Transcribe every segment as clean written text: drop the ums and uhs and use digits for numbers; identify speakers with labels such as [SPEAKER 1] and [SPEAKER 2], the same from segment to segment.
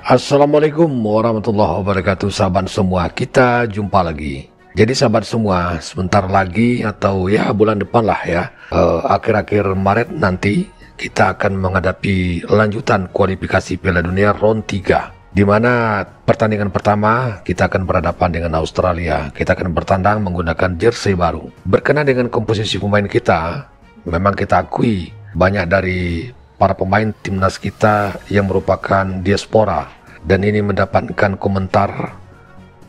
[SPEAKER 1] Assalamualaikum warahmatullahi wabarakatuh, sahabat semua. Kita jumpa lagi. Jadi sahabat semua, sebentar lagi atau ya bulan depan lah ya, akhir-akhir Maret nanti kita akan menghadapi lanjutan kualifikasi Piala Dunia round 3. Di mana pertandingan pertama kita akan berhadapan dengan Australia. Kita akan bertandang menggunakan jersey baru. Berkenaan dengan komposisi pemain kita, memang kita akui banyak dari para pemain timnas kita yang merupakan diaspora, dan ini mendapatkan komentar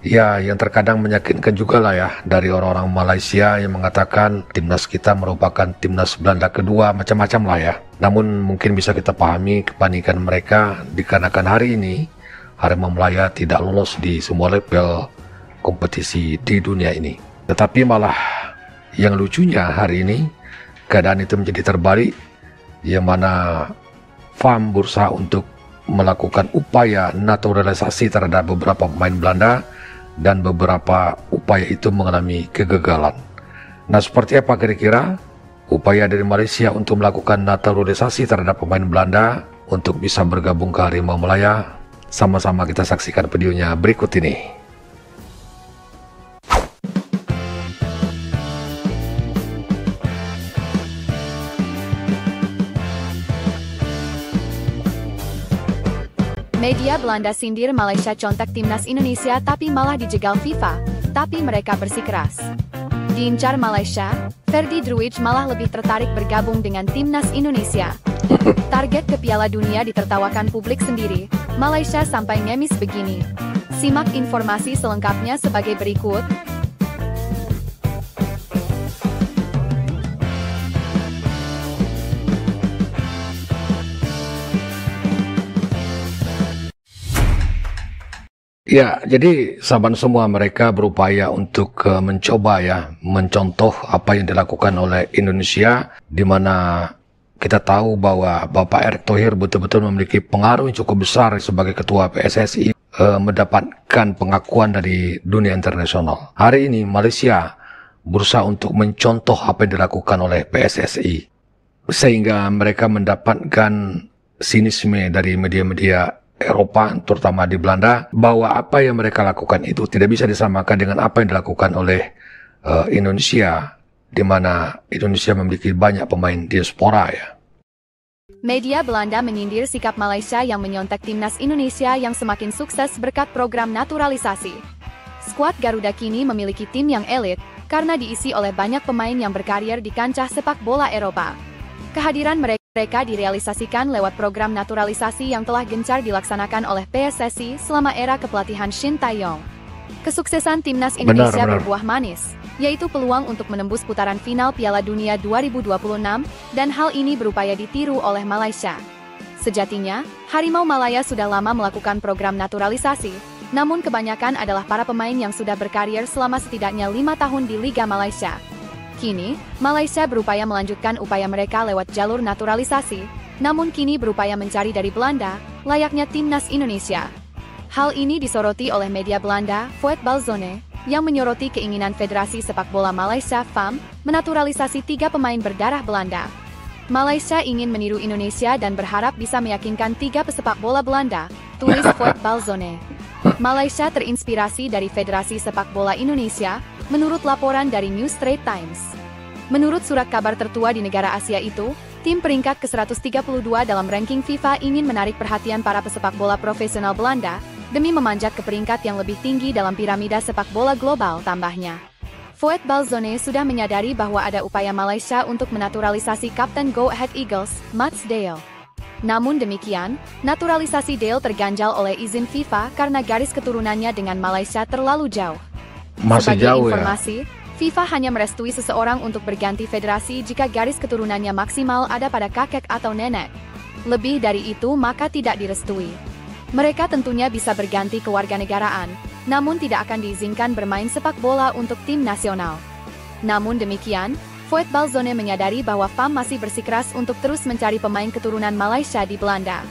[SPEAKER 1] ya yang terkadang meyakinkan juga lah ya dari orang-orang Malaysia yang mengatakan timnas kita merupakan timnas Belanda kedua, macam-macam lah ya. Namun mungkin bisa kita pahami kepanikan mereka dikarenakan hari ini Harimau Malaya tidak lolos di semua level kompetisi di dunia ini. Tetapi malah yang lucunya hari ini keadaan itu menjadi terbalik, yang mana FAM berusaha untuk melakukan upaya naturalisasi terhadap beberapa pemain Belanda, dan beberapa upaya itu mengalami kegagalan. Nah, seperti apa kira-kira upaya dari Malaysia untuk melakukan naturalisasi terhadap pemain Belanda untuk bisa bergabung ke Harimau Malaya? Sama-sama kita saksikan videonya berikut ini.
[SPEAKER 2] Media Belanda sindir Malaysia contek timnas Indonesia tapi malah dijegal FIFA, tapi mereka bersikeras. Diincar Malaysia, Ferdy Druij malah lebih tertarik bergabung dengan timnas Indonesia. Target ke Piala Dunia ditertawakan publik sendiri, Malaysia sampai ngemis begini. Simak informasi selengkapnya sebagai berikut.
[SPEAKER 1] Ya, jadi sahabat semua, mereka berupaya untuk mencoba ya, mencontoh apa yang dilakukan oleh Indonesia, di mana kita tahu bahwa Bapak Erick Thohir betul-betul memiliki pengaruh yang cukup besar sebagai ketua PSSI, mendapatkan pengakuan dari dunia internasional. Hari ini Malaysia berusaha untuk mencontoh apa yang dilakukan oleh PSSI, sehingga mereka mendapatkan sinisme dari media-media Eropa, terutama di Belanda, bahwa apa yang mereka lakukan itu tidak bisa disamakan dengan apa yang dilakukan oleh Indonesia, di mana Indonesia memiliki banyak pemain diaspora ya.
[SPEAKER 2] Media Belanda menyindir sikap Malaysia yang menyontek timnas Indonesia yang semakin sukses berkat program naturalisasi. Skuad Garuda kini memiliki tim yang elit karena diisi oleh banyak pemain yang berkarir di kancah sepak bola Eropa. Kehadiran mereka direalisasikan lewat program naturalisasi yang telah gencar dilaksanakan oleh PSSI selama era kepelatihan Shin Tae-yong. Kesuksesan timnas Indonesia berbuah manis, yaitu peluang untuk menembus putaran final Piala Dunia 2026, dan hal ini berupaya ditiru oleh Malaysia. Sejatinya, Harimau Malaya sudah lama melakukan program naturalisasi, namun kebanyakan adalah para pemain yang sudah berkarir selama setidaknya 5 tahun di Liga Malaysia. Kini, Malaysia berupaya melanjutkan upaya mereka lewat jalur naturalisasi, namun kini berupaya mencari dari Belanda, layaknya timnas Indonesia. Hal ini disoroti oleh media Belanda, Voetbalzone, yang menyoroti keinginan Federasi Sepak Bola Malaysia (FAM) menaturalisasi 3 pemain berdarah Belanda. Malaysia ingin meniru Indonesia dan berharap bisa meyakinkan 3 pesepak bola Belanda, tulis Voetbalzone. Malaysia terinspirasi dari Federasi Sepak Bola Indonesia, menurut laporan dari New Straits Times. Menurut surat kabar tertua di negara Asia itu, tim peringkat ke-132 dalam ranking FIFA ingin menarik perhatian para pesepak bola profesional Belanda, demi memanjat ke peringkat yang lebih tinggi dalam piramida sepak bola global, tambahnya. Voetbalzone sudah menyadari bahwa ada upaya Malaysia untuk menaturalisasi Kapten Go Ahead Eagles, Mats Dale. Namun demikian, naturalisasi Dale terganjal oleh izin FIFA karena garis keturunannya dengan Malaysia terlalu jauh.
[SPEAKER 1] Masih
[SPEAKER 2] Sebagai
[SPEAKER 1] jauh
[SPEAKER 2] informasi,
[SPEAKER 1] ya.
[SPEAKER 2] FIFA hanya merestui seseorang untuk berganti federasi jika garis keturunannya maksimal ada pada kakek atau nenek. Lebih dari itu maka tidak direstui. Mereka tentunya bisa berganti kewarganegaraan, namun tidak akan diizinkan bermain sepak bola untuk tim nasional. Namun demikian, Voetbalzone menyadari bahwa FAM masih bersikeras untuk terus mencari pemain keturunan Malaysia di Belanda.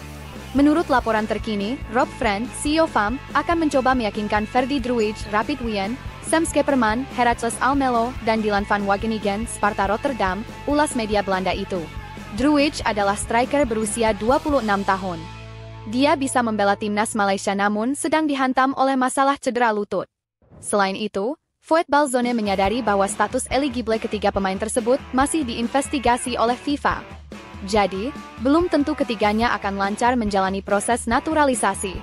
[SPEAKER 2] Menurut laporan terkini, Rob Friend, CEO FAM, akan mencoba meyakinkan Ferdy Druij, Rapid Wien, Sam Schepperman, Heracles Almelo, dan Dylan van Wageningen, Sparta Rotterdam, ulas media Belanda itu. Druij adalah striker berusia 26 tahun. Dia bisa membela timnas Malaysia namun sedang dihantam oleh masalah cedera lutut. Selain itu, Fuad Balzone menyadari bahwa status eligible ketiga pemain tersebut masih diinvestigasi oleh FIFA. Jadi, belum tentu ketiganya akan lancar menjalani proses naturalisasi.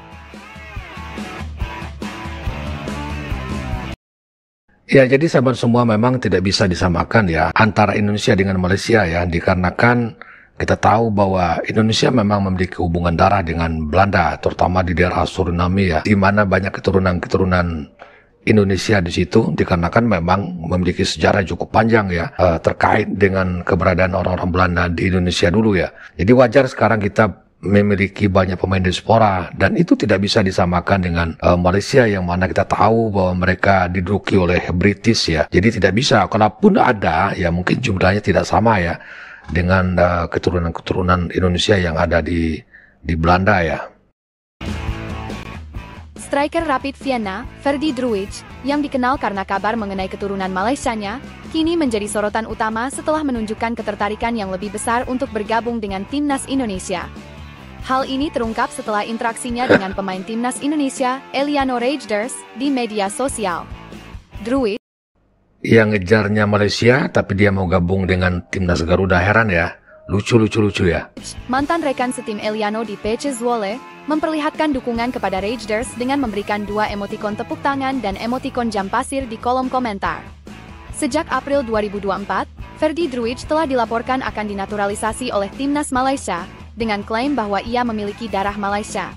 [SPEAKER 1] Ya, jadi sahabat semua memang tidak bisa disamakan ya antara Indonesia dengan Malaysia ya, dikarenakan kita tahu bahwa Indonesia memang memiliki hubungan darah dengan Belanda, terutama di daerah Suriname ya, di mana banyak keturunan-keturunan Indonesia di situ, dikarenakan memang memiliki sejarah cukup panjang ya terkait dengan keberadaan orang-orang Belanda di Indonesia dulu ya. Jadi wajar sekarang kita memiliki banyak pemain diaspora dan itu tidak bisa disamakan dengan Malaysia yang mana kita tahu bahwa mereka diduduki oleh British ya. Jadi tidak bisa, kalaupun ada ya mungkin jumlahnya tidak sama ya dengan keturunan-keturunan Indonesia yang ada di Belanda ya.
[SPEAKER 2] Striker Rapid Vienna, Ferdy Druij, yang dikenal karena kabar mengenai keturunan Malaysianya, kini menjadi sorotan utama setelah menunjukkan ketertarikan yang lebih besar untuk bergabung dengan timnas Indonesia. Hal ini terungkap setelah interaksinya dengan pemain timnas Indonesia, Eliano Rejders, di media sosial. Druij
[SPEAKER 1] yang ngejarnya Malaysia, tapi dia mau gabung dengan timnas Garuda, heran ya. Lucu ya.
[SPEAKER 2] Mantan rekan setim Eliano di PC Zwolle, memperlihatkan dukungan kepada Rejders dengan memberikan 2 emotikon tepuk tangan dan emotikon jam pasir di kolom komentar. Sejak April 2024, Ferdy Druij telah dilaporkan akan dinaturalisasi oleh timnas Malaysia, dengan klaim bahwa ia memiliki darah Malaysia.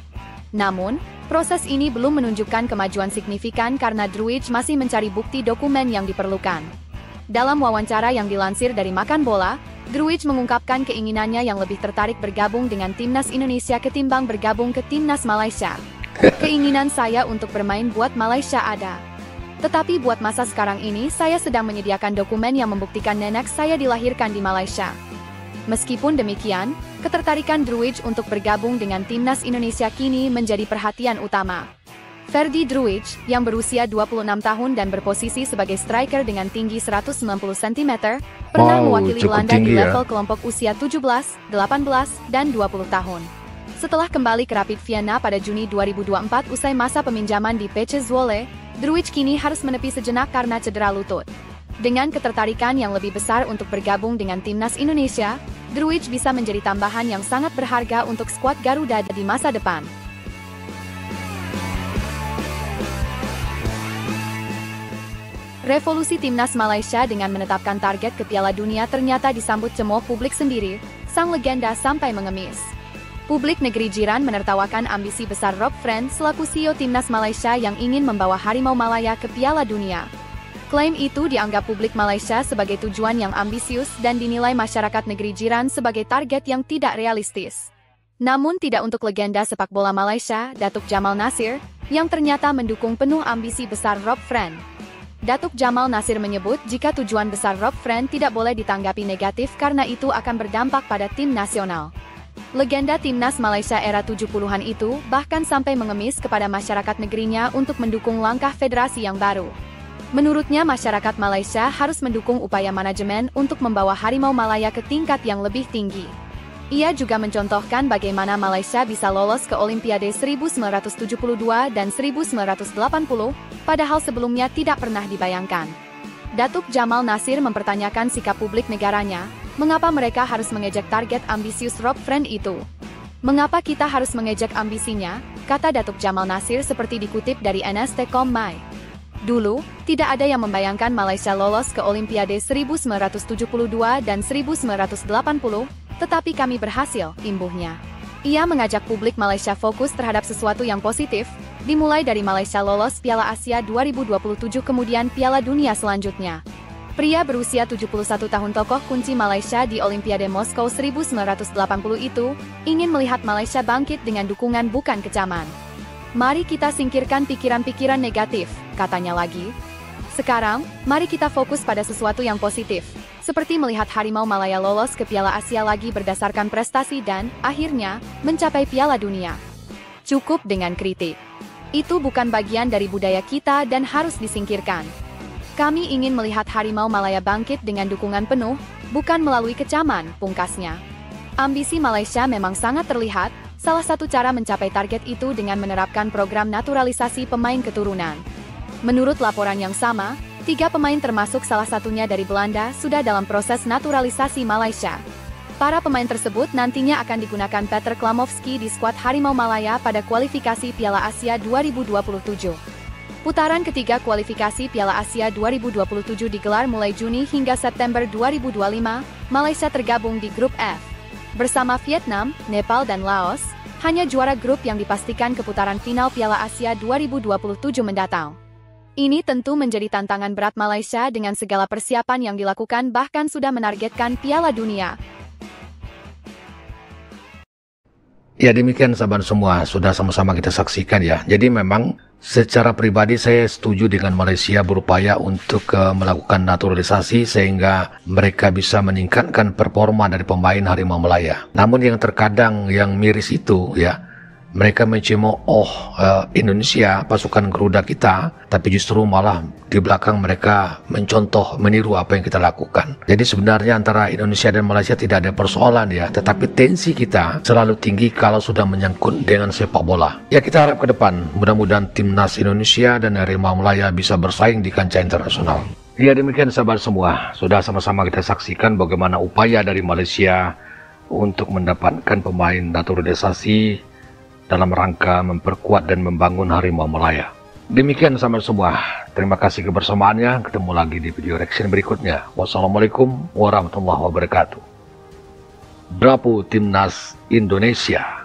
[SPEAKER 2] Namun, proses ini belum menunjukkan kemajuan signifikan karena Druij masih mencari bukti dokumen yang diperlukan. Dalam wawancara yang dilansir dari Makan Bola, Druij mengungkapkan keinginannya yang lebih tertarik bergabung dengan timnas Indonesia ketimbang bergabung ke timnas Malaysia. Keinginan saya untuk bermain buat Malaysia ada. Tetapi buat masa sekarang ini saya sedang menyediakan dokumen yang membuktikan nenek saya dilahirkan di Malaysia. Meskipun demikian, ketertarikan Druij untuk bergabung dengan timnas Indonesia kini menjadi perhatian utama. Ferdy Druij, yang berusia 26 tahun dan berposisi sebagai striker dengan tinggi 190 cm, pernah mewakili Belanda di level kelompok usia 17, 18, dan 20 tahun. Setelah kembali ke Rapid Vienna pada Juni 2024 usai masa peminjaman di PC Zwolle, Druij kini harus menepi sejenak karena cedera lutut. Dengan ketertarikan yang lebih besar untuk bergabung dengan timnas Indonesia, Druij bisa menjadi tambahan yang sangat berharga untuk skuad Garuda di masa depan. Revolusi timnas Malaysia dengan menetapkan target ke Piala Dunia ternyata disambut cemooh publik sendiri, sang legenda sampai mengemis. Publik negeri jiran menertawakan ambisi besar Rob Friend selaku CEO timnas Malaysia yang ingin membawa Harimau Malaya ke Piala Dunia. Klaim itu dianggap publik Malaysia sebagai tujuan yang ambisius dan dinilai masyarakat negeri jiran sebagai target yang tidak realistis. Namun tidak untuk legenda sepak bola Malaysia, Datuk Jamal Nasir, yang ternyata mendukung penuh ambisi besar Rob Friend. Datuk Jamal Nasir menyebut jika tujuan besar Rob Friend tidak boleh ditanggapi negatif karena itu akan berdampak pada tim nasional. Legenda timnas Malaysia era 70-an itu bahkan sampai mengemis kepada masyarakat negerinya untuk mendukung langkah federasi yang baru. Menurutnya masyarakat Malaysia harus mendukung upaya manajemen untuk membawa Harimau Malaya ke tingkat yang lebih tinggi. Ia juga mencontohkan bagaimana Malaysia bisa lolos ke Olimpiade 1972 dan 1980, padahal sebelumnya tidak pernah dibayangkan. Datuk Jamal Nasir mempertanyakan sikap publik negaranya, mengapa mereka harus mengejek target ambisius Rob Friend itu. Mengapa kita harus mengejek ambisinya, kata Datuk Jamal Nasir seperti dikutip dari NST.com.my. Dulu, tidak ada yang membayangkan Malaysia lolos ke Olimpiade 1972 dan 1980, tetapi kami berhasil, imbuhnya. Ia mengajak publik Malaysia fokus terhadap sesuatu yang positif, dimulai dari Malaysia lolos Piala Asia 2027 kemudian Piala Dunia selanjutnya. Pria berusia 71 tahun tokoh kunci Malaysia di Olimpiade Moskow 1980 itu, ingin melihat Malaysia bangkit dengan dukungan bukan kecaman. Mari kita singkirkan pikiran-pikiran negatif, katanya lagi. Sekarang, mari kita fokus pada sesuatu yang positif, seperti melihat Harimau Malaya lolos ke Piala Asia lagi berdasarkan prestasi dan, akhirnya, mencapai Piala Dunia. Cukup dengan kritik. Itu bukan bagian dari budaya kita dan harus disingkirkan. Kami ingin melihat Harimau Malaya bangkit dengan dukungan penuh, bukan melalui kecaman, pungkasnya. Ambisi Malaysia memang sangat terlihat, Salah satu cara mencapai target itu dengan menerapkan program naturalisasi pemain keturunan. Menurut laporan yang sama, 3 pemain termasuk salah satunya dari Belanda sudah dalam proses naturalisasi Malaysia. Para pemain tersebut nantinya akan digunakan Peter Klamovski di skuad Harimau Malaya pada kualifikasi Piala Asia 2027. Putaran ketiga kualifikasi Piala Asia 2027 digelar mulai Juni hingga September 2025. Malaysia tergabung di grup F bersama Vietnam, Nepal dan Laos, hanya juara grup yang dipastikan ke putaran final Piala Asia 2027 mendatang. Ini tentu menjadi tantangan berat Malaysia dengan segala persiapan yang dilakukan bahkan sudah menargetkan Piala Dunia.
[SPEAKER 1] Ya demikian sahabat semua, sudah sama-sama kita saksikan ya. Jadi memang secara pribadi saya setuju dengan Malaysia berupaya untuk melakukan naturalisasi sehingga mereka bisa meningkatkan performa dari pemain Harimau Malaya. Namun yang terkadang yang miris itu ya, mereka mencemooh Indonesia, pasukan Garuda kita, tapi justru malah di belakang mereka mencontoh, meniru apa yang kita lakukan. Jadi sebenarnya antara Indonesia dan Malaysia tidak ada persoalan ya, tetapi tensi kita selalu tinggi kalau sudah menyangkut dengan sepak bola. Ya kita harap ke depan, mudah-mudahan timnas Indonesia dan Harimau Malaya bisa bersaing di kancah internasional. Ya demikian sahabat semua, sudah sama-sama kita saksikan bagaimana upaya dari Malaysia untuk mendapatkan pemain naturalisasi dalam rangka memperkuat dan membangun Harimau Malaya. Demikian sahabat semua, terima kasih kebersamaannya, ketemu lagi di video reaction berikutnya. Wassalamualaikum warahmatullahi wabarakatuh. Bravo Timnas Indonesia.